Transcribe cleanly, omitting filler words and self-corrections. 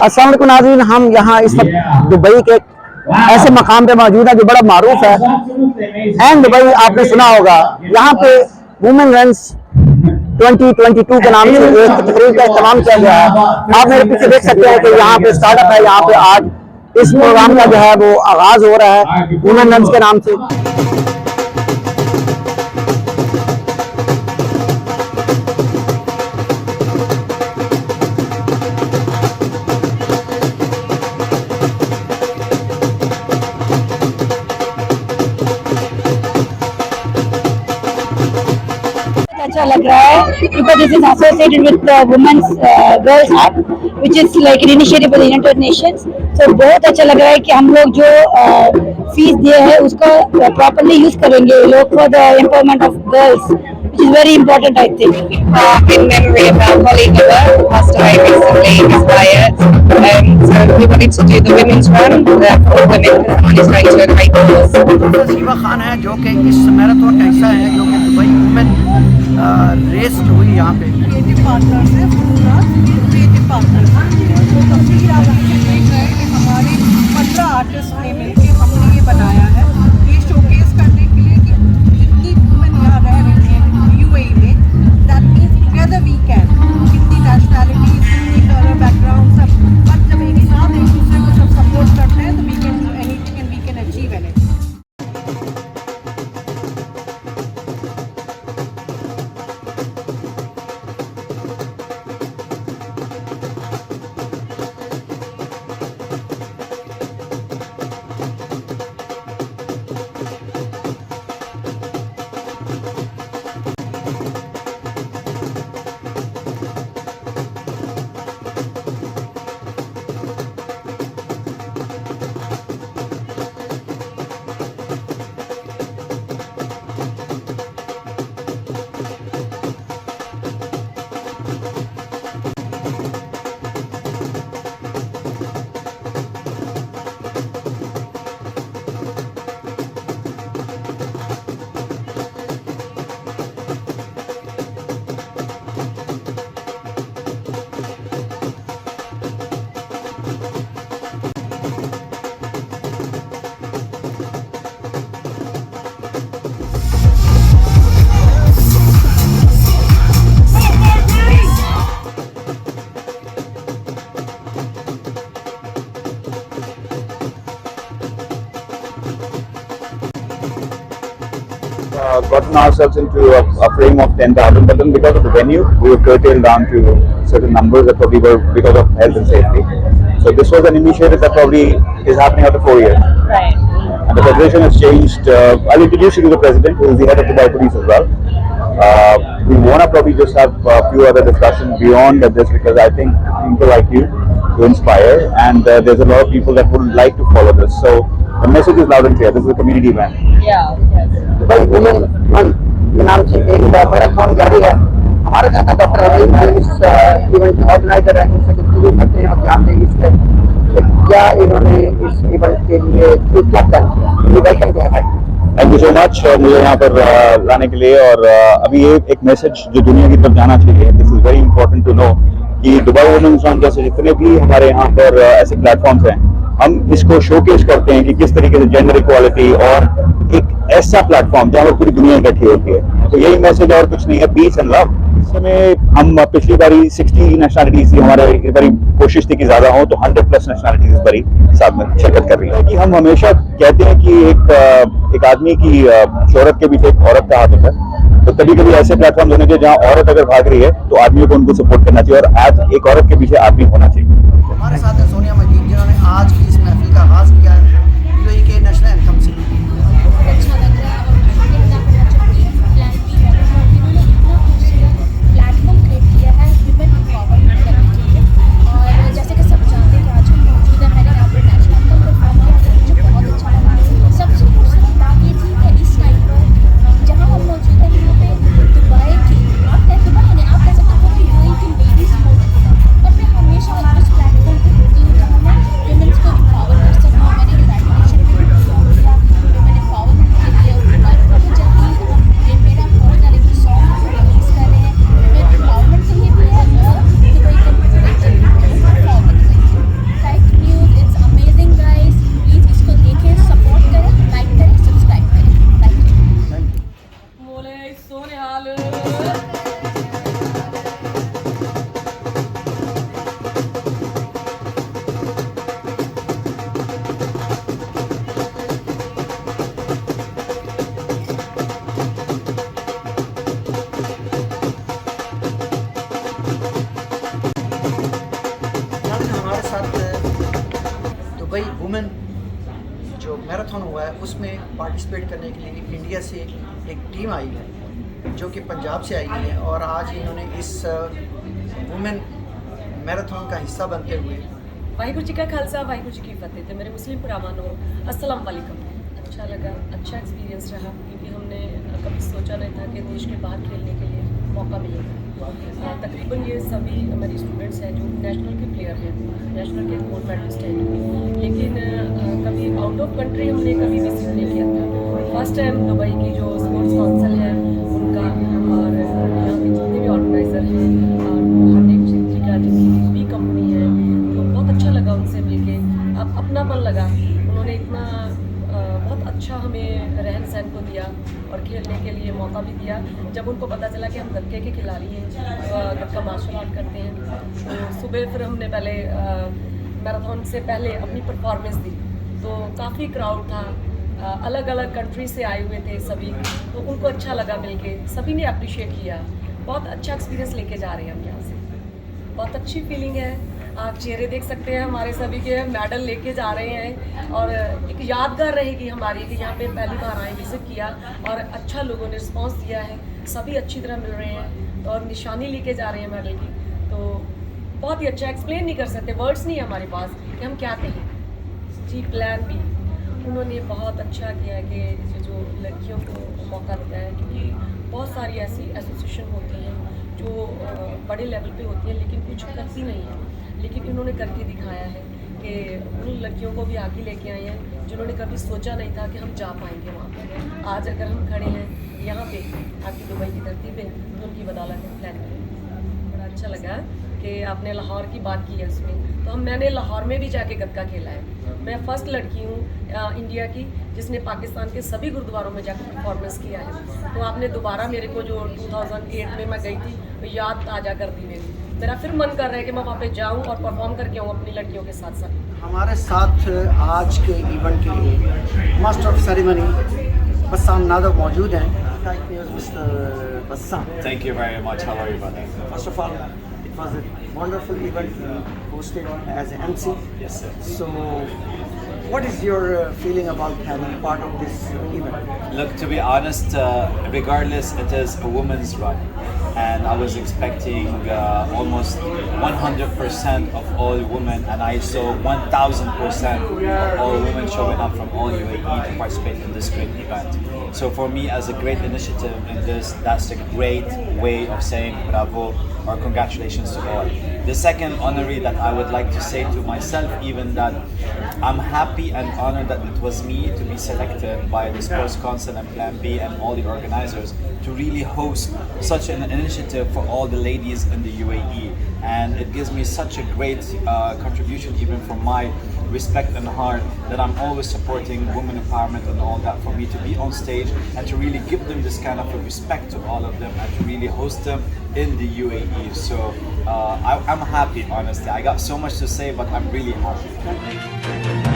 अस्सलाम वालेकुम नाज़रीन, हम यहाँ इस वक्त दुबई के ऐसे मकाम पे मौजूद है जो बड़ा मारूफ है एंड दुबई। आपने सुना होगा यहाँ पे वुमेन रन्स 2022 के नाम से एक तकरीर का इस्तेमाल किया गया है। आप मेरे पीछे देख सकते हैं कि यहाँ पे स्टार्टअप है। यहाँ पे आज इस प्रोग्राम का जो है वो आगाज हो रहा है वुमेन रन्स के नाम से। अच्छा लग रहा है because this is associated with the Women's Girls Act which is like an initiative by the United Nations. So बहुत अच्छा लग रहा है कि हम लोग जो फीस दिए हैं उसको properly use करेंगे लोग for the empowerment of girls, which is very important I think. In memory of our colleague who passed away recently, Miss Wyatt. So we wanted to do the women's run for women because someone is going to a great cause. Shiva Khan है जो कि इस marathon का हिस्सा है जो कि Dubai women race जो हुई यहाँ पे क्रिएटिव पार्टनर्स है। क्रिएटिव पार्टनर्स तो तस्वीर आप देख रहे हैं कि हमारे 15 आर्टिस्ट ने मिलकर हमने ये बनाया है ये शोकेस करने के लिए कि जितनी वुमेन यहाँ रह रही हैं यूएई में, that means together we can, कितनी नेशनैलिटीज, कितनी कलर बैकग्राउंड सब, बट जब एक साथ एक दूसरे को सब सपोर्ट करते हैं तो we can do anything and we can achieve anything. Gotten ourselves into a frame of 10,000, but then because of the venue, we were curtailed down to certain numbers that probably were because of health and safety. So this was an initiative that probably is happening after 4 years. Right. And the federation has changed. I'll introduce you to the president, who is the head of Dubai Police as well. We want to probably just have a few other discussions beyond this because I think people like you to inspire, and there's a lot of people that would like to follow this. So the message is loud and clear. This is a community event. Yeah. Yes. Dubai women run के नाम से एक marathon जारी है। हमारे साथ doctor Aleem इस event के ऑर्गेनाइजर हैं, उनसे गुफ्तगू करते हैं और जानते हैं इसमें क्या इन्होंने इस इवेंट के लिए क्या प्लान किया। वेलकम टू भाई। थैंक यू सो मच मुझे यहाँ पर लाने के लिए। और अभी एक मैसेज जो दुनिया की तरफ जाना चाहिए, this is very important to know कि दुबई वुमेन्स रन जैसे जितने भी हमारे यहाँ पर ऐसे प्लेटफॉर्म्स हैं, हम इसको शोकेस करते हैं कि किस तरीके से जेंडर इक्वालिटी और एक ऐसा प्लेटफॉर्म जहाँ पर पूरी दुनिया इकट्ठी होती है। तो यही मैसेज और कुछ नहीं है, पीस एंड लव। इस समय हम पिछली बारी 60 नेशनलिटीज थी, हमारे इस बारी कोशिश थी कि ज्यादा हो, तो 100+ नेशनलिटीज इस बारी साथ में शिरकत कर रही है। कि हम हमेशा कहते हैं कि एक आदमी की शोहरत के पीछे एक औरत का हाथ होता है, तो कभी कभी ऐसे प्लेटफॉर्म होने चाहिए जहाँ औरत अगर भाग रही है तो आदमियों को उनको सपोर्ट करना चाहिए, और आज एक औरत के पीछे आदमी होना चाहिए। हमारे साथ है सोनिया मजीद जिन्होंने आज की इस महफिल का आगाज किया है यूएई के नेशनल एंथम से। बहुत अच्छा लग रहा है और मुझे क्या करना चाहिए PlanB है इन्होंने इतना खूबसूरत प्लेटफॉर्म क्रिएट किया है वुमेन एम्पावरमेंट करने के लिए। और जैसे कि सब जानते हैं कि आज हम मौजूद हैं, मैंने यहाँ पर नेशनल एंथम परफॉर्म किया था, मुझे बहुत अच्छा लगा। सबसे खूबसूरत बात ये थी कि इस टाइम पर जहाँ हम मौजूद हैं यहाँ पे दुबई की दुबई नहीं आप कह सकते हो कि यूएई की लेडीज मौजूद है, और मैं हमेशा उस प्लेटफॉर्म पर होती हूँ जहाँ आज हमारे साथ दुबई वुमेन जो मैराथन हुआ है उसमें पार्टिसिपेट करने के लिए इंडिया से एक टीम आई है जो कि पंजाब से आई है और आज इन्होंने इस वुमेन मैराथन का हिस्सा बनते हुए वाहिगुरु जी का खालसा वाहिगुरु जी की फतेह। तो मेरे मुस्लिम पुरामानो अस्सलाम वालेकुम। अच्छा लगा, अच्छा एक्सपीरियंस रहा क्योंकि हमने कभी सोचा नहीं था कि देश के बाहर खेलने के लिए मौका मिलेगा। तकरीबन ये सभी हमारी स्टूडेंट्स हैं जो नेशनल के प्लेयर हैं, नेशनल के गोल्ड मेडलिस्ट हैं, लेकिन कभी आउट ऑफ कंट्री हमने कभी विजिट नहीं किया था। फर्स्ट टाइम दुबई की जो स्पोर्ट्स काउंसिल है उनका और यहाँ के जितने भी ऑर्गेनाइज़र हैं और हर एक चीज़ का जितनी भी कंपनी है तो बहुत अच्छा लगा उनसे मिलके। अब अपनापन लगा, उन्होंने इतना बहुत अच्छा हमें रहन सहन को दिया और खेलने के लिए मौका भी दिया। जब उनको पता चला कि हम गतके के खिलाड़ी हैं, गतका मार्शल आर्ट करते हैं, तो सुबह फिर हमने पहले मैराथन से पहले अपनी परफॉर्मेंस दी। तो काफ़ी क्राउड था, अलग अलग कंट्री से आए हुए थे सभी, तो उनको अच्छा लगा मिलके, सभी ने अप्रिशिएट किया। बहुत अच्छा एक्सपीरियंस लेके जा रहे हैं हम यहाँ से, बहुत अच्छी फीलिंग है। आप चेहरे देख सकते हैं हमारे सभी के, मेडल लेके जा रहे हैं और एक यादगार रहेगी हमारी कि यहाँ पे पहली बार आए, विजिट किया और अच्छा लोगों ने रिस्पांस दिया है, सभी अच्छी तरह मिल रहे हैं और निशानी लेके जा रहे हैं मेडल की। तो बहुत ही अच्छा, एक्सप्लेन नहीं कर सकते, वर्ड्स नहीं है हमारे पास कि हम क्या कहें। जी PlanB उन्होंने बहुत अच्छा किया है कि जो लड़कियों को मौका दिया है, क्योंकि बहुत सारी ऐसी एसोसिएशन होती हैं जो बड़े लेवल पे होती हैं लेकिन कुछ करती नहीं है, लेकिन इन्होंने करके दिखाया है कि उन लड़कियों को भी आगे लेके आए हैं जिन्होंने कभी सोचा नहीं था कि हम जा पाएंगे वहाँ पर। आज अगर हम खड़े हैं यहाँ पे आपकी दुबई की धरती पे तो उनकी बदौलत है PlanB। बड़ा अच्छा लगा कि आपने लाहौर की बात की है उसमें, तो मैंने लाहौर में भी जाके गतका खेला है। मैं फर्स्ट लड़की हूँ इंडिया की जिसने पाकिस्तान के सभी गुरुद्वारों में जाकर परफॉर्मेंस किया है। तो आपने दोबारा मेरे को जो 2008 में मैं गई थी तो याद ताज़ा कर दी मेरा फिर मन कर रहा है कि मैं वहाँ पे जाऊँ और परफॉर्म करके आऊँ अपनी लड़कियों के साथ साथ। हमारे साथ आज के इवेंट के लिए master of ceremony Bassam Nadav मौजूद हैं। Mister Bassam, Thank you very much. How are you, brother? first of all, it was a wonderful event hosted as an MC. Yes, sir. So, what is your feeling about having part of this event? Look, to be honest, regardless, it is a women's run, and I was expecting almost 100% of all women, and I saw 1000% of all women showing up from all UAE to participate in this great event. So for me, as a great initiative in this, that's a great way of saying bravo or congratulations to all. The second honorary that I would like to say to myself, even that I'm happy and honored that it was me to be selected by the Sports Council and PlanB and all the organizers to really host such an initiative for all the ladies in the UAE. And it gives me such a great contribution, even from my respect and heart, that I'm always supporting women empowerment and all that, for me to be on stage and to really give them this kind of a respect to all of them and to really host them in the UAE. So I'm happy, honestly. I got so much to say, but I'm really happy.